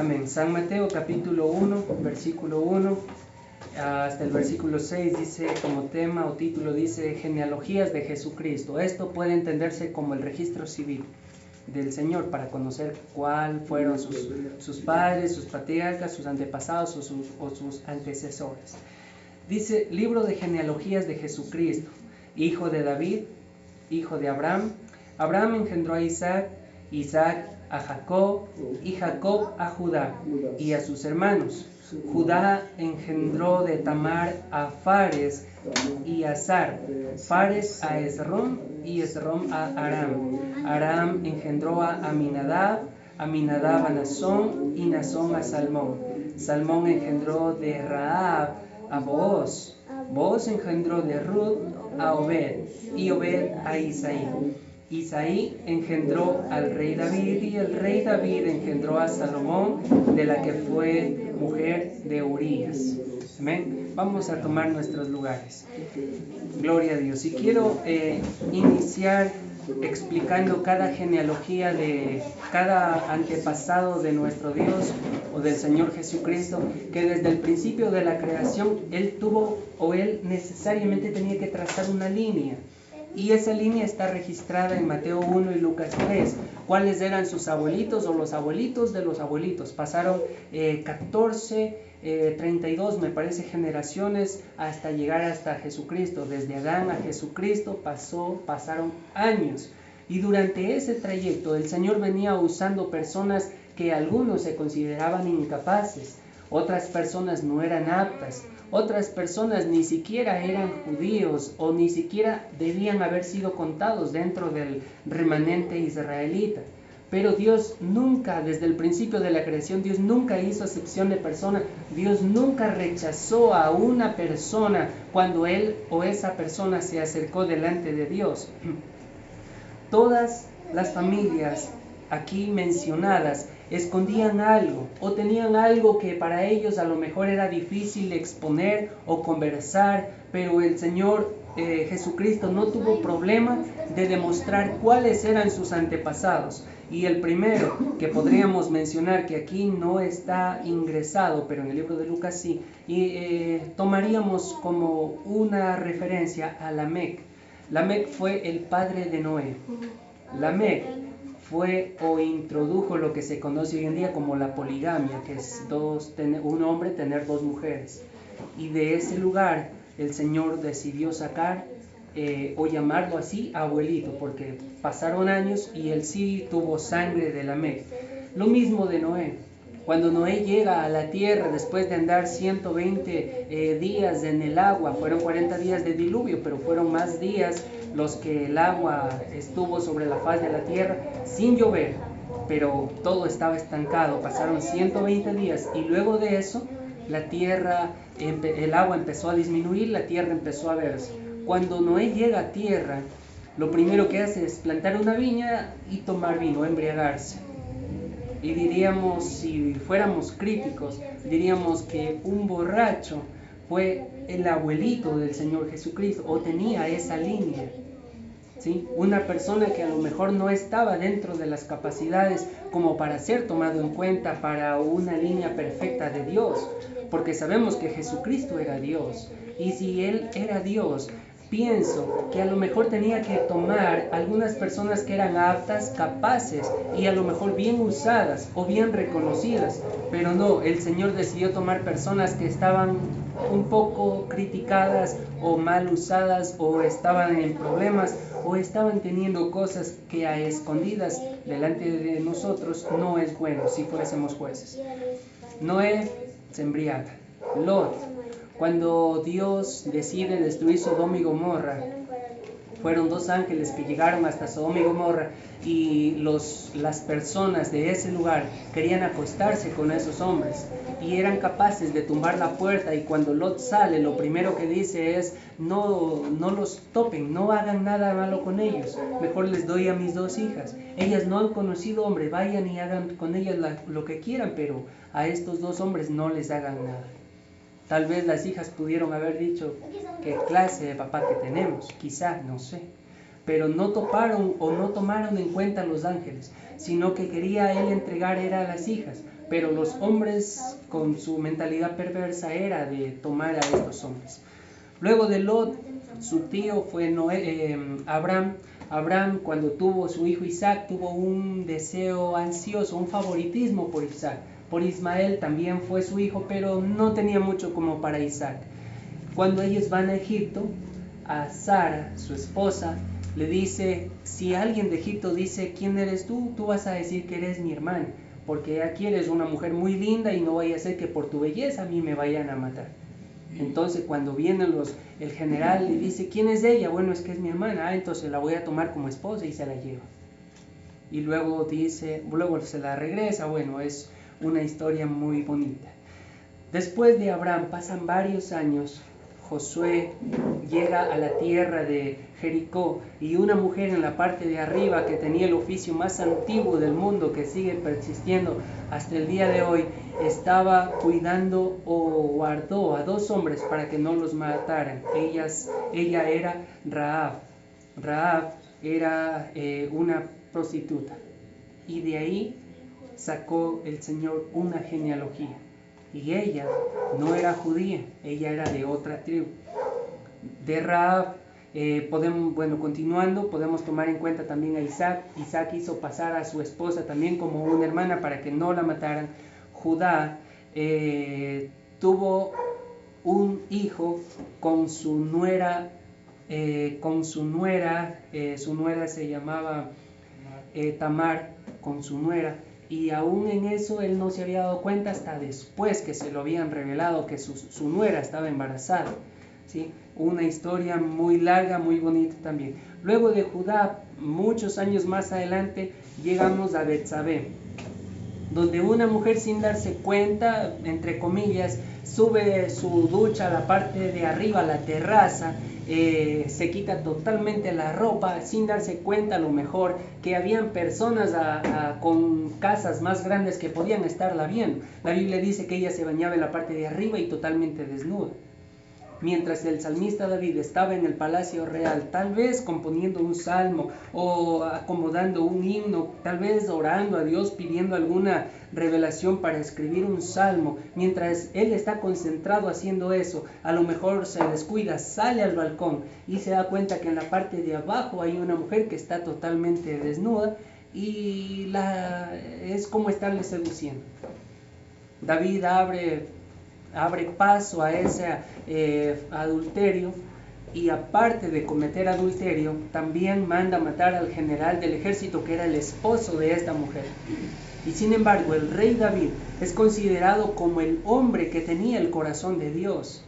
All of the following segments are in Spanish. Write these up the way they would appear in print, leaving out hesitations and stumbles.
Amén. San Mateo capítulo 1, versículo 1 hasta el versículo 6 dice como tema o título, dice genealogías de Jesucristo. Esto puede entenderse como el registro civil del Señor para conocer cuál fueron sus padres, sus patriarcas, sus antepasados o sus antecesores. Dice libro de genealogías de Jesucristo, hijo de David, hijo de Abraham. Abraham engendró a Isaac, Isaac a Jacob y Jacob a Judá y a sus hermanos. Judá engendró de Tamar a Fares y a Zar, Fares a Esrom y Esrom a Aram. Aram engendró a Aminadab, Aminadab a Nazón y Nazón a Salmón. Salmón engendró de Rahab a Booz, Booz engendró de Ruth a Obed y Obed a Isaí. Isaí engendró al rey David y el rey David engendró a Salomón, de la que fue mujer de Urías. Amén. Vamos a tomar nuestros lugares. Gloria a Dios. Y quiero iniciar explicando cada genealogía de cada antepasado de nuestro Dios o del Señor Jesucristo, que desde el principio de la creación Él necesariamente tenía que trazar una línea. Y esa línea está registrada en Mateo 1 y Lucas 3. ¿Cuáles eran sus abuelitos o los abuelitos de los abuelitos? Pasaron 32 me parece generaciones hasta llegar hasta Jesucristo. Desde Adán a Jesucristo pasaron años. Y durante ese trayecto el Señor venía usando personas que algunos se consideraban incapaces. Otras personas no eran aptas. Otras personas ni siquiera eran judíos o ni siquiera debían haber sido contados dentro del remanente israelita. Pero Dios nunca, desde el principio de la creación, Dios nunca hizo acepción de persona. Dios nunca rechazó a una persona cuando él o esa persona se acercó delante de Dios. Todas las familias aquí mencionadas escondían algo o tenían algo que para ellos a lo mejor era difícil exponer o conversar, pero el Señor Jesucristo no tuvo problema de demostrar cuáles eran sus antepasados. Y el primero que podríamos mencionar, que aquí no está ingresado, pero en el libro de Lucas sí, y tomaríamos como una referencia a Lamec. Lamec fue el padre de Noé. Lamec fue o introdujo lo que se conoce hoy en día como la poligamia, que es un hombre tener dos mujeres. Y de ese lugar el Señor decidió sacar o llamarlo así abuelito, porque pasaron años y él sí tuvo sangre de Lamec. Lo mismo de Noé. Cuando Noé llega a la tierra después de andar 120 días en el agua, fueron 40 días de diluvio, pero fueron más días los que el agua estuvo sobre la faz de la tierra sin llover, pero todo estaba estancado. Pasaron 120 días y luego de eso la tierra, el agua empezó a disminuir, la tierra empezó a verse. Cuando Noé llega a tierra, lo primero que hace es plantar una viña y tomar vino, embriagarse. Y diríamos, si fuéramos críticos, diríamos que un borracho fue el abuelito del Señor Jesucristo o tenía esa línea. ¿Sí? Una persona que a lo mejor no estaba dentro de las capacidades como para ser tomado en cuenta para una línea perfecta de Dios, porque sabemos que Jesucristo era Dios, y si Él era Dios, pienso que a lo mejor tenía que tomar algunas personas que eran aptas, capaces y a lo mejor bien usadas o bien reconocidas, pero no, el Señor decidió tomar personas que estaban un poco criticadas o mal usadas o estaban en problemas o estaban teniendo cosas que a escondidas delante de nosotros no es bueno si fuésemos jueces. Noé se embriaga. Lot, cuando Dios decide destruir Sodoma y Gomorra, fueron 2 ángeles que llegaron hasta Sodoma y Gomorra y las personas de ese lugar querían acostarse con esos hombres y eran capaces de tumbar la puerta, y cuando Lot sale lo primero que dice es no los topen, no hagan nada malo con ellos, mejor les doy a mis 2 hijas, ellas no han conocido hombre, vayan y hagan con ellas lo que quieran, pero a estos 2 hombres no les hagan nada. Tal vez las hijas pudieron haber dicho, ¿qué clase de papá que tenemos? Quizá, no sé. Pero no tomaron en cuenta los ángeles, sino que quería él entregar era a las hijas. pero los hombres con su mentalidad perversa era de tomar a estos hombres. Luego de Lot, su tío fue Abraham. Abraham, cuando tuvo su hijo Isaac, tuvo un deseo ansioso, un favoritismo por Isaac. Por Ismael también fue su hijo, pero no tenía mucho como para Isaac. Cuando ellos van a Egipto, a Sara, su esposa, le dice, si alguien de Egipto dice, ¿quién eres tú? Tú vas a decir que eres mi hermana, porque aquí eres una mujer muy linda y no vaya a ser que por tu belleza a mí me vayan a matar. Entonces cuando viene el general le dice, ¿quién es ella? Bueno, es que es mi hermana. Entonces la voy a tomar como esposa y se la lleva. Y luego se la regresa. Bueno, es una historia muy bonita. Después de Abraham pasan varios años. Josué llega a la tierra de Jericó y una mujer en la parte de arriba que tenía el oficio más antiguo del mundo, que sigue persistiendo hasta el día de hoy, estaba cuidando o guardó a 2 hombres para que no los mataran. Ella era Rahab. Rahab era una prostituta, y de ahí sacó el Señor una genealogía. Y ella no era judía, ella era de otra tribu. De Rahab, continuando, podemos tomar en cuenta también a Isaac. Isaac hizo pasar a su esposa también como una hermana para que no la mataran. Judá tuvo un hijo con su nuera, su nuera se llamaba Tamar, con su nuera. Y aún en eso él no se había dado cuenta hasta después que se lo habían revelado que su nuera estaba embarazada, ¿sí? Una historia muy larga, muy bonita también. Luego de Judá, muchos años más adelante, llegamos a Betsabé, donde una mujer sin darse cuenta, entre comillas, sube su ducha a la parte de arriba, a la terraza, se quita totalmente la ropa sin darse cuenta, a lo mejor que habían personas con casas más grandes que podían estarla viendo. La Biblia dice que ella se bañaba en la parte de arriba y totalmente desnuda. Mientras el salmista David estaba en el palacio real, tal vez componiendo un salmo o acomodando un himno, tal vez orando a Dios, pidiendo alguna revelación para escribir un salmo, mientras él está concentrado haciendo eso, a lo mejor se descuida, sale al balcón y se da cuenta que en la parte de abajo hay una mujer que está totalmente desnuda y es como estarle seduciendo. David abre paso a ese adulterio, y aparte de cometer adulterio, también manda matar al general del ejército, que era el esposo de esta mujer. Y sin embargo, el rey David es considerado como el hombre que tenía el corazón de Dios,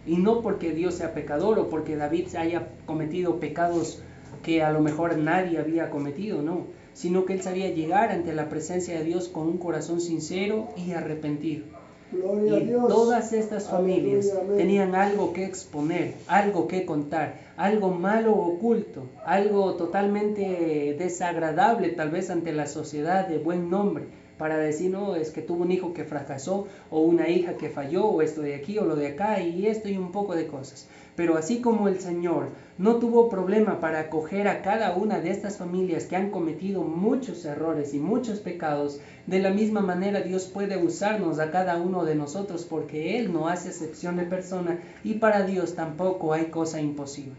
y no porque Dios sea pecador o porque David haya cometido pecados que a lo mejor nadie había cometido, no, sino que él sabía llegar ante la presencia de Dios con un corazón sincero y arrepentido. Y todas estas familias tenían algo que exponer, algo que contar, algo malo oculto, algo totalmente desagradable tal vez ante la sociedad, de buen nombre, para decir, no, es que tuvo un hijo que fracasó, o una hija que falló, o esto de aquí o lo de acá, y esto y un poco de cosas. Pero así como el Señor no tuvo problema para acoger a cada una de estas familias que han cometido muchos errores y muchos pecados, de la misma manera Dios puede usarnos a cada uno de nosotros, porque Él no hace excepción de persona, y para Dios tampoco hay cosa imposible.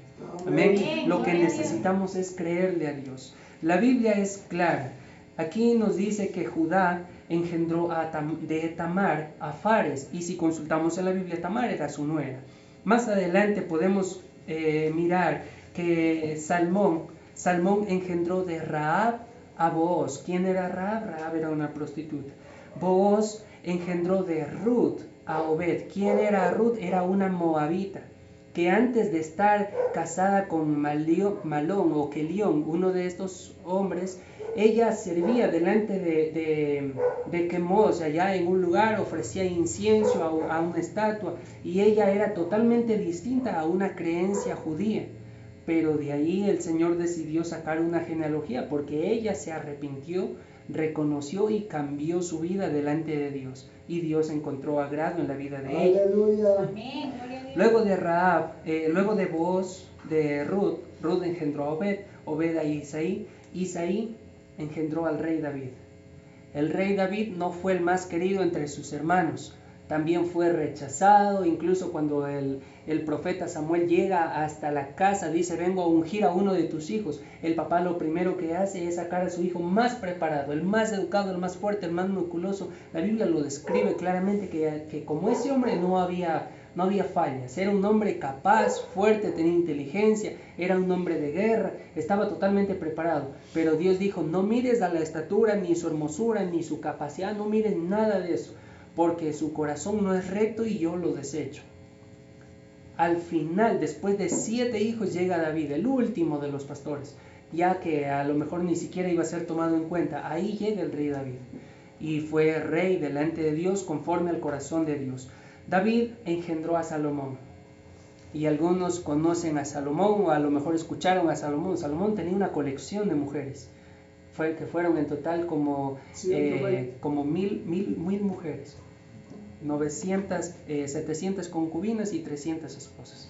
Amén. Lo que necesitamos es creerle a Dios. La Biblia es clara. Aquí nos dice que Judá engendró de Tamar a Fares, y si consultamos en la Biblia, Tamar era su nuera. Más adelante podemos mirar que Salmón engendró de Rahab a Booz. ¿Quién era Rahab? Rahab era una prostituta. Booz engendró de Ruth a Obed. ¿Quién era Ruth? Era una moabita, que antes de estar casada con Malón o Kelión, uno de estos hombres, ella servía delante de Quemos, allá en un lugar, ofrecía incienso a una estatua, y ella era totalmente distinta a una creencia judía. Pero de ahí el Señor decidió sacar una genealogía, porque ella se arrepintió, reconoció y cambió su vida delante de Dios, y Dios encontró agrado en la vida de ella. Amén. Luego de Rahab, luego de Booz, de Ruth engendró a Obed, Obed a Isaí engendró al rey David. El rey David no fue el más querido entre sus hermanos. También fue rechazado, incluso cuando el profeta Samuel llega hasta la casa, dice, vengo a ungir a uno de tus hijos. El papá lo primero que hace es sacar a su hijo más preparado, el más educado, el más fuerte, el más musculoso. La Biblia lo describe claramente que como ese hombre no había fallas. Era un hombre capaz, fuerte, tenía inteligencia, era un hombre de guerra, estaba totalmente preparado. Pero Dios dijo, no mires a la estatura, ni su hermosura, ni su capacidad, no mires nada de eso, porque su corazón no es recto y yo lo desecho. Al final, después de 7 hijos, llega David, el último de los pastores, ya que a lo mejor ni siquiera iba a ser tomado en cuenta. Ahí llega el rey David y fue rey delante de Dios conforme al corazón de Dios. David engendró a Salomón, y algunos conocen a Salomón o a lo mejor escucharon a Salomón. Salomón tenía una colección de mujeres, que fueron en total como 1000 mujeres, 700 concubinas y 300 esposas.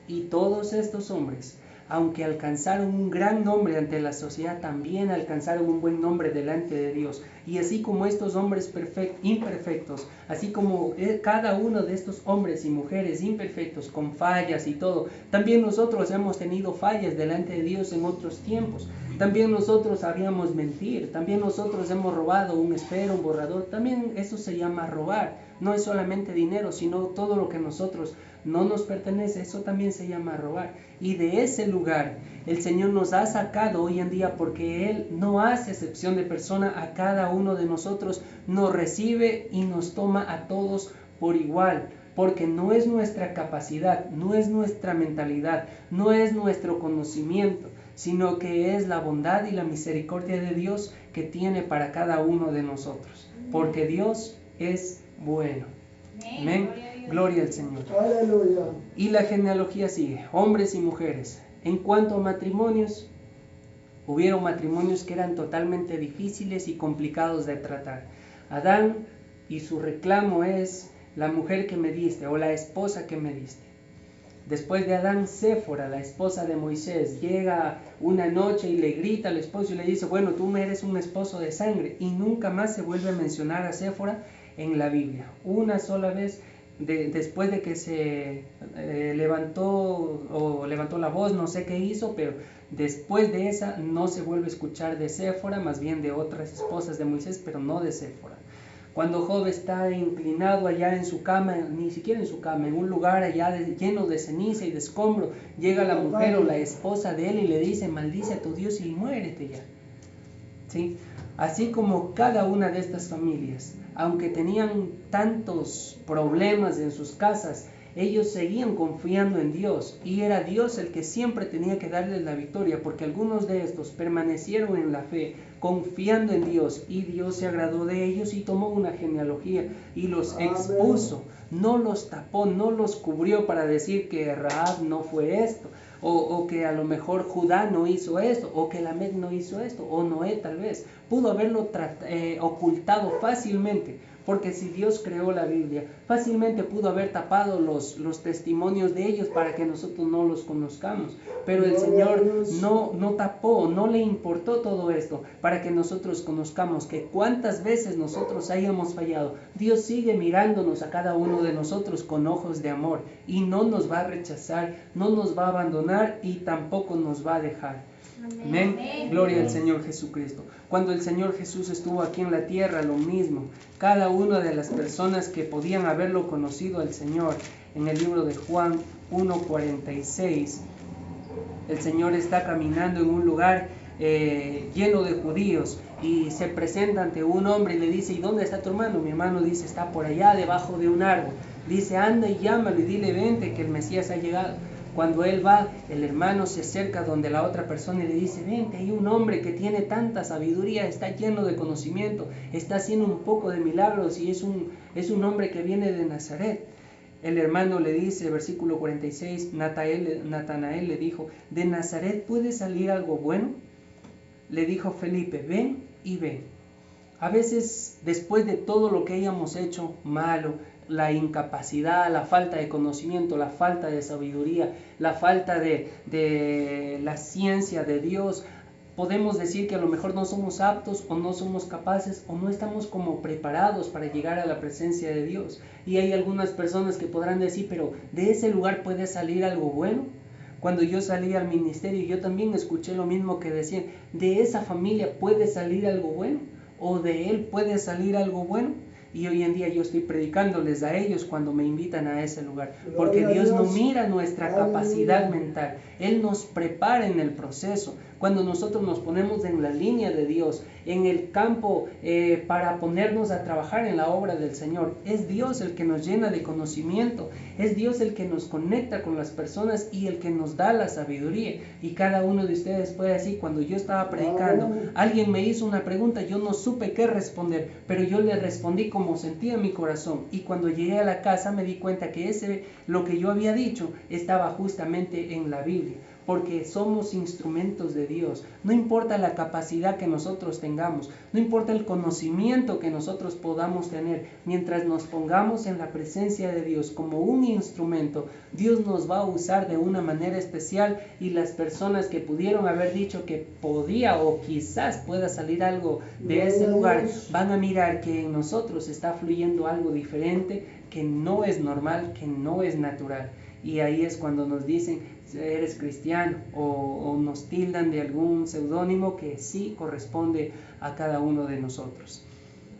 Y todos estos hombres, aunque alcanzaron un gran nombre ante la sociedad, también alcanzaron un buen nombre delante de Dios. Y así como estos hombres imperfectos, así como cada uno de estos hombres y mujeres imperfectos, con fallas y todo, también nosotros hemos tenido fallas delante de Dios en otros tiempos. También nosotros sabíamos mentir, también nosotros hemos robado un esfero, un borrador. También eso se llama robar. No es solamente dinero, sino todo lo que nosotros no nos pertenece, eso también se llama robar. Y de ese lugar el Señor nos ha sacado hoy en día, porque Él no hace excepción de persona. A cada uno de nosotros nos recibe y nos toma a todos por igual, porque no es nuestra capacidad, no es nuestra mentalidad, no es nuestro conocimiento, sino que es la bondad y la misericordia de Dios que tiene para cada uno de nosotros, porque Dios es bueno. Amén. Gloria al Señor. Aleluya. Y la genealogía sigue, hombres y mujeres. En cuanto a matrimonios, hubieron matrimonios que eran totalmente difíciles y complicados de tratar. Adán, y su reclamo es la mujer que me diste, o la esposa que me diste. Después de Adán, Séfora, la esposa de Moisés, llega una noche y le grita al esposo y le dice, bueno, tú me eres un esposo de sangre. Y nunca más se vuelve a mencionar a Séfora en la Biblia. Una sola vez, después de que se levantó la voz, no sé qué hizo, pero después de esa no se vuelve a escuchar de Séfora, más bien de otras esposas de Moisés, pero no de Séfora. Cuando Job está inclinado allá en su cama, ni siquiera en su cama, en un lugar allá lleno de ceniza y de escombro, llega la mujer o la esposa de él y le dice, maldice a tu Dios y muérete ya. ¿Sí? Así como cada una de estas familias, aunque tenían tantos problemas en sus casas, ellos seguían confiando en Dios, y era Dios el que siempre tenía que darles la victoria, porque algunos de estos permanecieron en la fe, confiando en Dios, y Dios se agradó de ellos y tomó una genealogía y los expuso, no los tapó, no los cubrió para decir que Rahab no fue esto, o que a lo mejor Judá no hizo esto, o que Lamec no hizo esto, o Noé tal vez. Pudo haberlo ocultado fácilmente, porque si Dios creó la Biblia, fácilmente pudo haber tapado los testimonios de ellos para que nosotros no los conozcamos. Pero el Señor no tapó, no le importó todo esto, para que nosotros conozcamos que cuántas veces nosotros hayamos fallado, Dios sigue mirándonos a cada uno de nosotros con ojos de amor, y no nos va a rechazar, no nos va a abandonar y tampoco nos va a dejar. Amén. Gloria al Señor Jesucristo. Cuando el Señor Jesús estuvo aquí en la tierra, lo mismo. Cada una de las personas que podían haberlo conocido al Señor, en el libro de Juan 1:46, el Señor está caminando en un lugar lleno de judíos, y se presenta ante un hombre y le dice, ¿y dónde está tu hermano? Mi hermano dice, está por allá debajo de un árbol. Dice, anda y llámalo y dile, vente, que el Mesías ha llegado. Cuando él va, el hermano se acerca donde la otra persona y le dice, vente, hay un hombre que tiene tanta sabiduría, está lleno de conocimiento, está haciendo un poco de milagros, y es un hombre que viene de Nazaret. El hermano le dice, versículo 46, Natanael le dijo, ¿de Nazaret puede salir algo bueno? Le dijo Felipe, ven y ve. A veces, después de todo lo que hayamos hecho malo, la incapacidad, la falta de conocimiento, la falta de sabiduría, la falta de la ciencia de Dios, podemos decir que a lo mejor no somos aptos o no somos capaces o no estamos como preparados para llegar a la presencia de Dios. Y hay algunas personas que podrán decir, pero ¿de ese lugar puede salir algo bueno? Cuando yo salí al ministerio, yo también escuché lo mismo que decían, ¿de esa familia puede salir algo bueno? ¿O de él puede salir algo bueno? Y hoy en día yo estoy predicándoles a ellos cuando me invitan a ese lugar. Porque Dios no mira nuestra capacidad mental. Él nos prepara en el proceso. Cuando nosotros nos ponemos en la línea de Dios, en el campo para ponernos a trabajar en la obra del Señor, es Dios el que nos llena de conocimiento. Es Dios el que nos conecta con las personas y el que nos da la sabiduría. Y cada uno de ustedes puede decir, cuando yo estaba predicando, alguien me hizo una pregunta, yo no supe qué responder, pero yo le respondí como sentía en mi corazón. Y cuando llegué a la casa me di cuenta que lo que yo había dicho estaba justamente en la Biblia. Porque somos instrumentos de Dios. No importa la capacidad que nosotros tengamos, no importa el conocimiento que nosotros podamos tener, mientras nos pongamos en la presencia de Dios como un instrumento, Dios nos va a usar de una manera especial, y las personas que pudieron haber dicho que podía o quizás pueda salir algo de ese lugar, van a mirar que en nosotros está fluyendo algo diferente, que no es normal, que no es natural. Y ahí es cuando nos dicen, eres cristiano, o nos tildan de algún seudónimo que sí corresponde a cada uno de nosotros.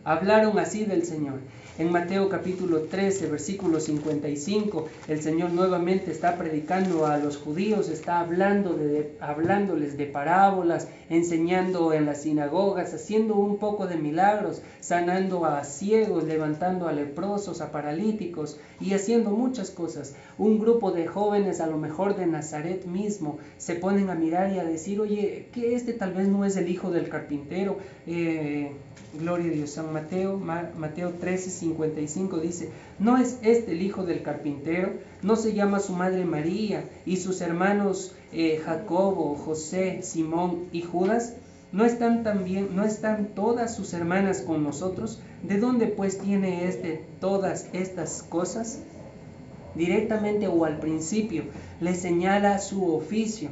Hablaron así del Señor. En Mateo capítulo 13, versículo 55, el Señor nuevamente está predicando a los judíos, está hablándoles de parábolas, enseñando en las sinagogas, haciendo un poco de milagros, sanando a ciegos, levantando a leprosos, a paralíticos y haciendo muchas cosas. Un grupo de jóvenes, a lo mejor de Nazaret mismo, se ponen a mirar y a decir, oye, que tal vez no es el hijo del carpintero. Gloria a Dios. San Mateo 13:55 dice, ¿no es este el hijo del carpintero? ¿No se llama su madre María y sus hermanos Jacobo, José, Simón y Judas? ¿No están todas sus hermanas con nosotros? ¿De dónde pues tiene todas estas cosas? Directamente o al principio le señala su oficio.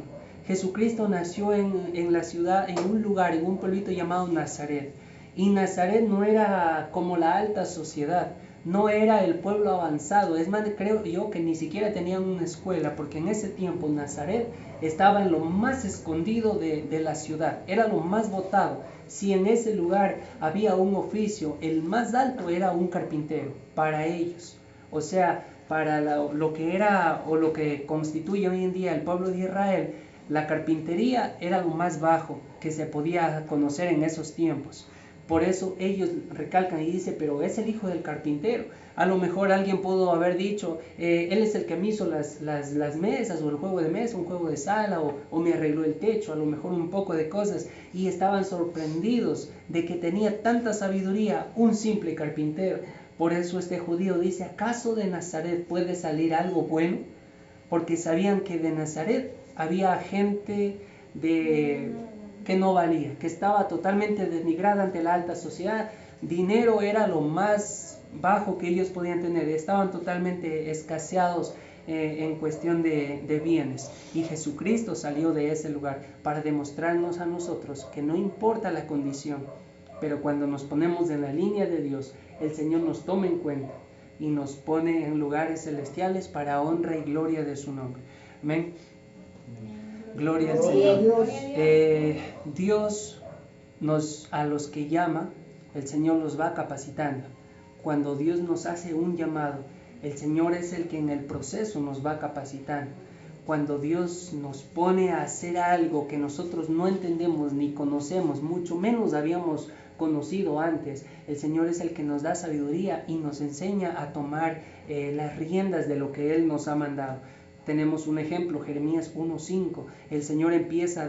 Jesucristo nació en la ciudad, en un lugar, en un pueblito llamado Nazaret. Y Nazaret no era como la alta sociedad, no era el pueblo avanzado. Es más, creo yo que ni siquiera tenían una escuela, porque en ese tiempo Nazaret estaba en lo más escondido de la ciudad, era lo más botado. Si en ese lugar había un oficio, el más alto era un carpintero para ellos. O sea, para lo que era o lo que constituye hoy en día el pueblo de Israel, la carpintería era lo más bajo que se podía conocer en esos tiempos. Por eso ellos recalcan y dicen, pero es el hijo del carpintero. A lo mejor alguien pudo haber dicho, él es el que me hizo las mesas, o el juego de mesa, un juego de sala, o me arregló el techo, a lo mejor un poco de cosas. Y estaban sorprendidos de que tenía tanta sabiduría un simple carpintero. Por eso este judío dice, ¿acaso de Nazaret puede salir algo bueno? Porque sabían que de Nazaret había gente que no valía, que estaba totalmente denigrada ante la alta sociedad. Dinero era lo más bajo que ellos podían tener, estaban totalmente escaseados en cuestión de bienes. Y Jesucristo salió de ese lugar para demostrarnos a nosotros que no importa la condición, pero cuando nos ponemos en la línea de Dios, el Señor nos toma en cuenta y nos pone en lugares celestiales para honra y gloria de su nombre. Amén. Gloria al Señor. Dios a los que llama, el Señor los va capacitando. Cuando Dios nos hace un llamado, el Señor es el que en el proceso nos va capacitando. Cuando Dios nos pone a hacer algo que nosotros no entendemos ni conocemos, mucho menos habíamos conocido antes, el Señor es el que nos da sabiduría y nos enseña a tomar las riendas de lo que Él nos ha mandado. Tenemos un ejemplo, Jeremías 1:5. El Señor empieza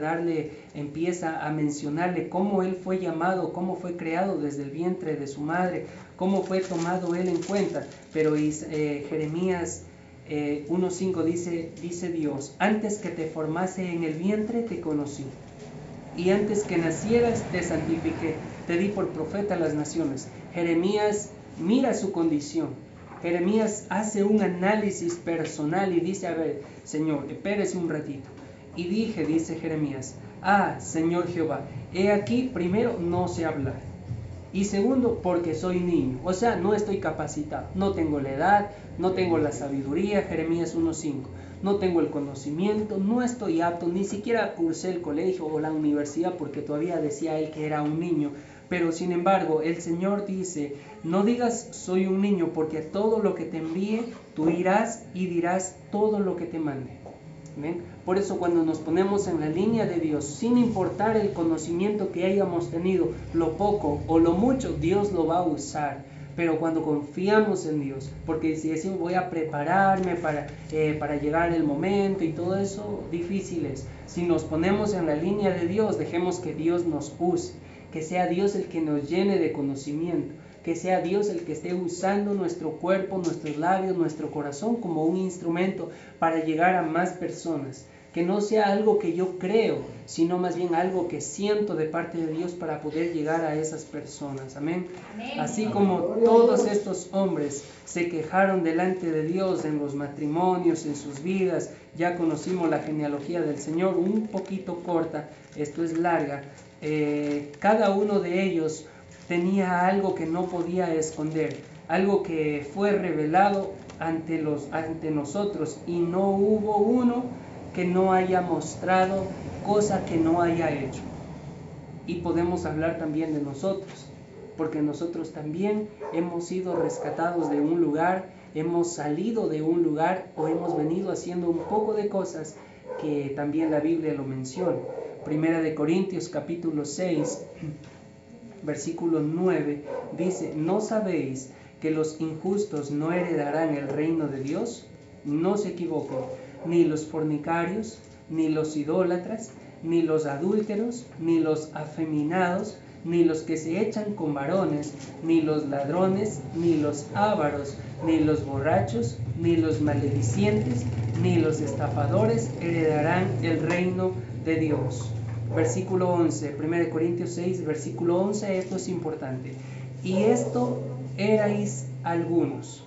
a mencionarle cómo Él fue llamado, cómo fue creado desde el vientre de su madre, cómo fue tomado Él en cuenta. Pero Jeremías 1:5 dice Dios, antes que te formase en el vientre te conocí, y antes que nacieras te santifiqué, te di por profeta a las naciones. Jeremías mira su condición. Jeremías hace un análisis personal y dice, a ver, Señor, espérese un ratito. Y dice Jeremías, Ah, Señor Jehová, he aquí, primero, no sé hablar. Y segundo, porque soy niño, o sea, no estoy capacitado, no tengo la edad, no tengo la sabiduría, Jeremías 1:5, no tengo el conocimiento, no estoy apto, ni siquiera cursé el colegio o la universidad porque todavía decía él que era un niño. Pero sin embargo, el Señor dice, no digas soy un niño, porque a todo lo que te envíe, tú irás y dirás todo lo que te mande. ¿Ven? Por eso cuando nos ponemos en la línea de Dios, sin importar el conocimiento que hayamos tenido, lo poco o lo mucho, Dios lo va a usar. Pero cuando confiamos en Dios, porque si decimos voy a prepararme para llegar el momento y todo eso, difícil es. Si nos ponemos en la línea de Dios, dejemos que Dios nos use, que sea Dios el que nos llene de conocimiento, que sea Dios el que esté usando nuestro cuerpo, nuestros labios, nuestro corazón como un instrumento para llegar a más personas. Que no sea algo que yo creo, sino más bien algo que siento de parte de Dios para poder llegar a esas personas. Amén. Así como todos estos hombres se quejaron delante de Dios en los matrimonios, en sus vidas, ya conocimos la genealogía del Señor, un poquito corta, esto es larga. Cada uno de ellos tenía algo que no podía esconder, algo que fue revelado ante nosotros, y no hubo uno que no haya mostrado cosa que no haya hecho. Y podemos hablar también de nosotros, porque nosotros también hemos sido rescatados de un lugar, hemos salido de un lugar o hemos venido haciendo un poco de cosas que también la Biblia lo menciona. Primera de Corintios capítulo 6, versículo 9, dice, ¿no sabéis que los injustos no heredarán el reino de Dios? No se equivoquen, ni los fornicarios, ni los idólatras, ni los adúlteros, ni los afeminados, ni los que se echan con varones, ni los ladrones, ni los ávaros, ni los borrachos, ni los maledicientes, ni los estafadores heredarán el reino de Dios. Versículo 11, 1 Corintios 6, versículo 11, esto es importante. Y esto erais algunos.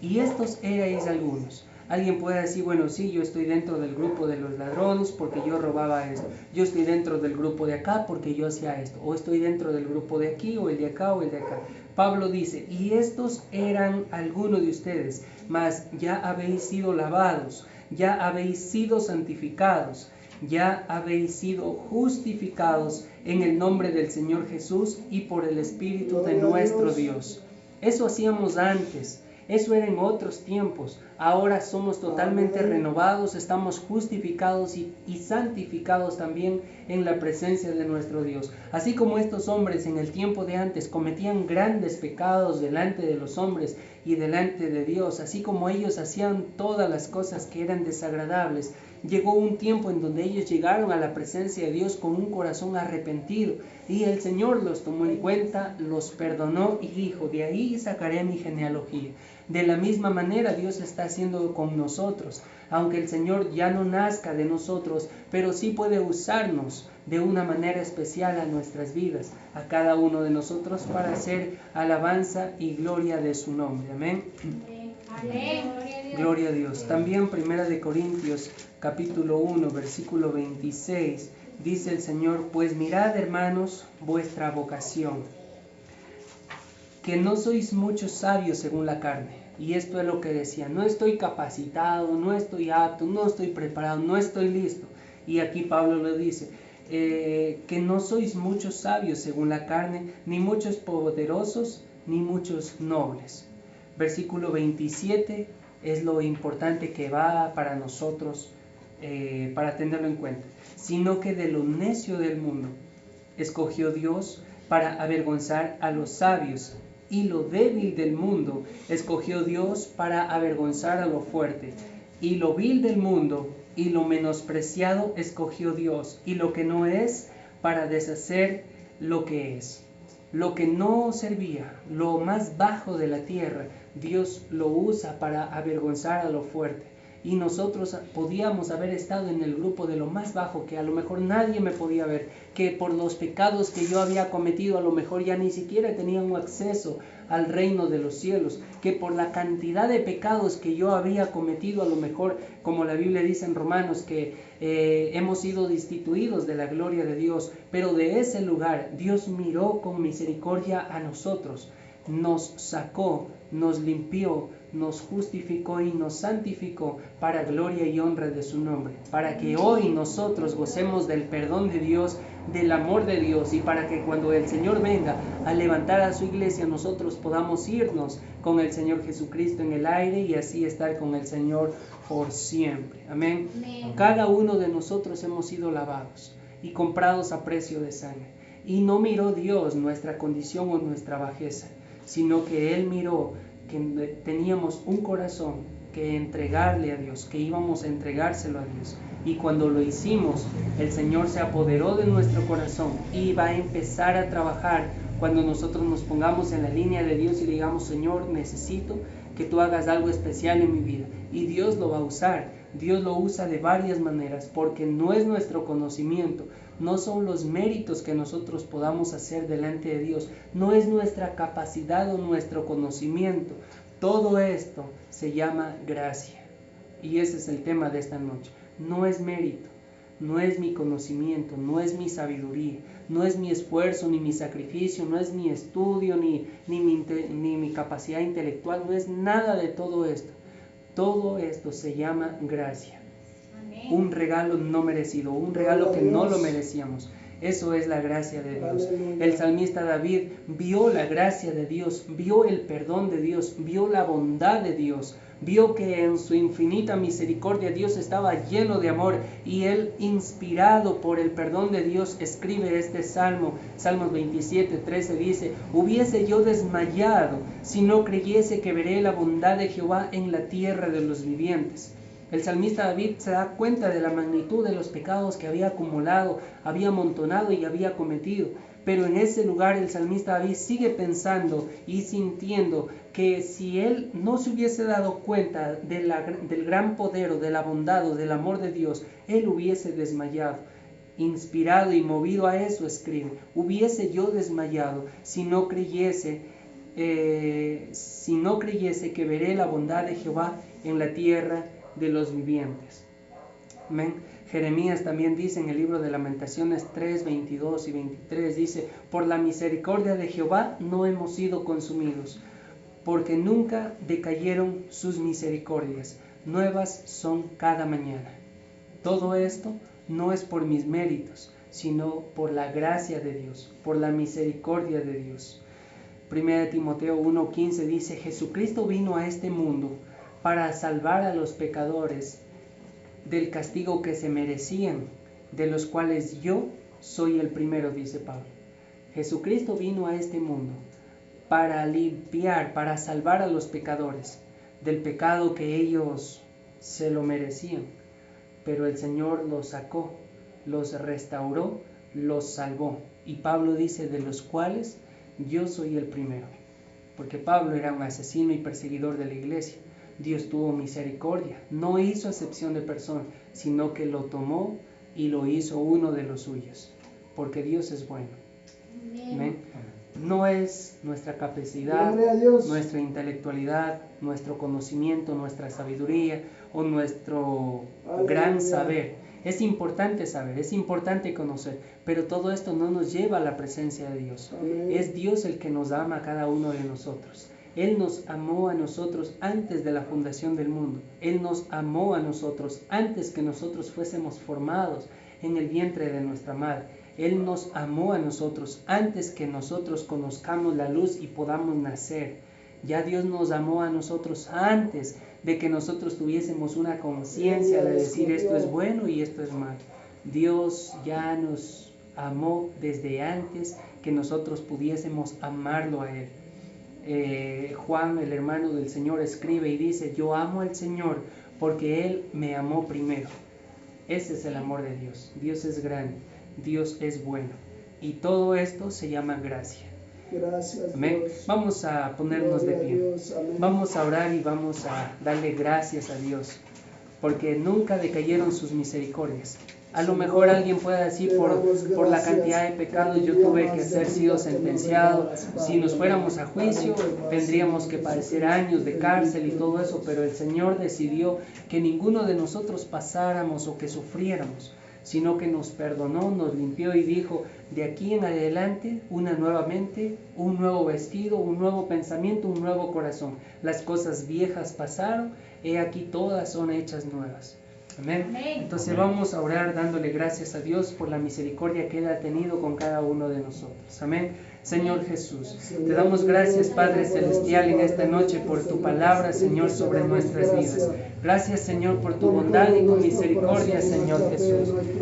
Y estos erais algunos. Alguien puede decir, bueno, sí, yo estoy dentro del grupo de los ladrones porque yo robaba esto. Yo estoy dentro del grupo de acá porque yo hacía esto. O estoy dentro del grupo de aquí, o el de acá, o el de acá. Pablo dice, y estos eran algunos de ustedes, mas ya habéis sido lavados, ya habéis sido santificados, ya habéis sido justificados en el nombre del Señor Jesús y por el Espíritu de nuestro Dios. Eso hacíamos antes. Eso era en otros tiempos. Ahora somos totalmente renovados, estamos justificados y santificados también en la presencia de nuestro Dios. Así como estos hombres en el tiempo de antes cometían grandes pecados delante de los hombres y delante de Dios, así como ellos hacían todas las cosas que eran desagradables, llegó un tiempo en donde ellos llegaron a la presencia de Dios con un corazón arrepentido, y el Señor los tomó en cuenta, los perdonó y dijo, de ahí sacaré mi genealogía. De la misma manera Dios está haciendo con nosotros, aunque el Señor ya no nazca de nosotros, pero sí puede usarnos de una manera especial a nuestras vidas, a cada uno de nosotros, para hacer alabanza y gloria de su nombre. Amén. Amén. Gloria a Dios. También 1 de Corintios capítulo 1 versículo 26 dice el Señor, pues mirad, hermanos, vuestra vocación, que no sois muchos sabios según la carne. Y esto es lo que decía, no estoy capacitado, no estoy apto, no estoy preparado, no estoy listo. Y aquí Pablo le dice, que no sois muchos sabios según la carne, ni muchos poderosos, ni muchos nobles. Versículo 27 es lo importante que va para nosotros, para tenerlo en cuenta. Sino que de lo necio del mundo escogió Dios para avergonzar a los sabios, y lo débil del mundo escogió Dios para avergonzar a lo fuerte, y lo vil del mundo y lo menospreciado escogió Dios, y lo que no es, para deshacer lo que es. Lo que no servía, lo más bajo de la tierra, Dios lo usa para avergonzar a lo fuerte. y nosotros podíamos haber estado en el grupo de lo más bajo, que a lo mejor nadie me podía ver, que por los pecados que yo había cometido a lo mejor ya ni siquiera tenía un acceso al reino de los cielos, que por la cantidad de pecados que yo había cometido a lo mejor, como la Biblia dice en Romanos, que hemos sido destituidos de la gloria de Dios, pero de ese lugar Dios miró con misericordia a nosotros, nos sacó, nos limpió, nos justificó y nos santificó para gloria y honra de su nombre, para que hoy nosotros gocemos del perdón de Dios, del amor de Dios, y para que cuando el Señor venga a levantar a su iglesia, nosotros podamos irnos con el Señor Jesucristo en el aire y así estar con el Señor por siempre. Amén. Amén. Cada uno de nosotros hemos sido lavados y comprados a precio de sangre, y no miró Dios nuestra condición o nuestra bajeza, sino que Él miró que teníamos un corazón que entregarle a Dios, que íbamos a entregárselo a Dios. Y cuando lo hicimos, el Señor se apoderó de nuestro corazón y va a empezar a trabajar cuando nosotros nos pongamos en la línea de Dios y le digamos: Señor, necesito que tú hagas algo especial en mi vida. Y Dios lo va a usar. Dios lo usa de varias maneras, porque no es nuestro conocimiento, no son los méritos que nosotros podamos hacer delante de Dios, no es nuestra capacidad o nuestro conocimiento. Todo esto se llama gracia. Y ese es el tema de esta noche. No es mérito, no es mi conocimiento, no es mi sabiduría, no es mi esfuerzo ni mi sacrificio, no es mi estudio ni mi capacidad intelectual, no es nada de todo esto. Todo esto se llama gracia. Amén. Un regalo no merecido, un regalo que no lo merecíamos. Eso es la gracia de Dios. El salmista David vio la gracia de Dios, vio el perdón de Dios, vio la bondad de Dios, vio que en su infinita misericordia Dios estaba lleno de amor, y él, inspirado por el perdón de Dios, escribe este salmo. Salmos 27:13 dice: hubiese yo desmayado si no creyese que veré la bondad de Jehová en la tierra de los vivientes. El salmista David se da cuenta de la magnitud de los pecados que había acumulado, había amontonado y había cometido. Pero en ese lugar el salmista David sigue pensando y sintiendo que si él no se hubiese dado cuenta del gran poder o de la bondad o del amor de Dios, él hubiese desmayado. Inspirado y movido a eso escribe: hubiese yo desmayado si no creyese que veré la bondad de Jehová en la tierra de los vivientes. Amén. Jeremías también dice en el libro de Lamentaciones 3, 22 y 23, dice: por la misericordia de Jehová no hemos sido consumidos, porque nunca decayeron sus misericordias, nuevas son cada mañana. Todo esto no es por mis méritos, sino por la gracia de Dios, por la misericordia de Dios. 1 Timoteo 1:15 dice: Jesucristo vino a este mundo para salvar a los pecadores del castigo que se merecían, de los cuales yo soy el primero, dice Pablo. Jesucristo vino a este mundo para limpiar, para salvar a los pecadores del pecado que ellos se lo merecían, pero el Señor los sacó, los restauró, los salvó. Y Pablo dice: de los cuales yo soy el primero, porque Pablo era un asesino y perseguidor de la iglesia. Dios tuvo misericordia, no hizo acepción de persona, sino que lo tomó y lo hizo uno de los suyos, porque Dios es bueno. Amén. No es nuestra capacidad, nuestra intelectualidad, nuestro conocimiento, nuestra sabiduría o nuestro gran saber. Es importante saber, es importante conocer, pero todo esto no nos lleva a la presencia de Dios. Es Dios el que nos ama a cada uno de nosotros. Él nos amó a nosotros antes de la fundación del mundo. Él nos amó a nosotros antes que nosotros fuésemos formados en el vientre de nuestra madre. Él nos amó a nosotros antes que nosotros conozcamos la luz y podamos nacer. Ya Dios nos amó a nosotros antes de que nosotros tuviésemos una conciencia de decir esto es bueno y esto es malo. Dios ya nos amó desde antes que nosotros pudiésemos amarlo a Él. Juan, el hermano del Señor, escribe y dice: yo amo al Señor porque Él me amó primero. Ese es el amor de Dios. Dios es grande, Dios es bueno, y todo esto se llama gracia. Gracias, Amén. Dios. Vamos a ponernos de pie. Dios, vamos a orar y vamos a darle gracias a Dios porque nunca decayeron sus misericordias. A lo mejor alguien puede decir, por la cantidad de pecados yo tuve que ser sido sentenciado. Si nos fuéramos a juicio, tendríamos que padecer años de cárcel y todo eso, pero el Señor decidió que ninguno de nosotros pasáramos o que sufriéramos, sino que nos perdonó, nos limpió y dijo, de aquí en adelante, una nueva mente, un nuevo vestido, un nuevo pensamiento, un nuevo corazón. Las cosas viejas pasaron, he aquí todas son hechas nuevas. Amén. Entonces vamos a orar dándole gracias a Dios por la misericordia que Él ha tenido con cada uno de nosotros. Amén. Señor Jesús, te damos gracias, Padre Celestial, en esta noche por tu palabra, Señor, sobre nuestras vidas. Gracias, Señor, por tu bondad y tu misericordia, Señor Jesús.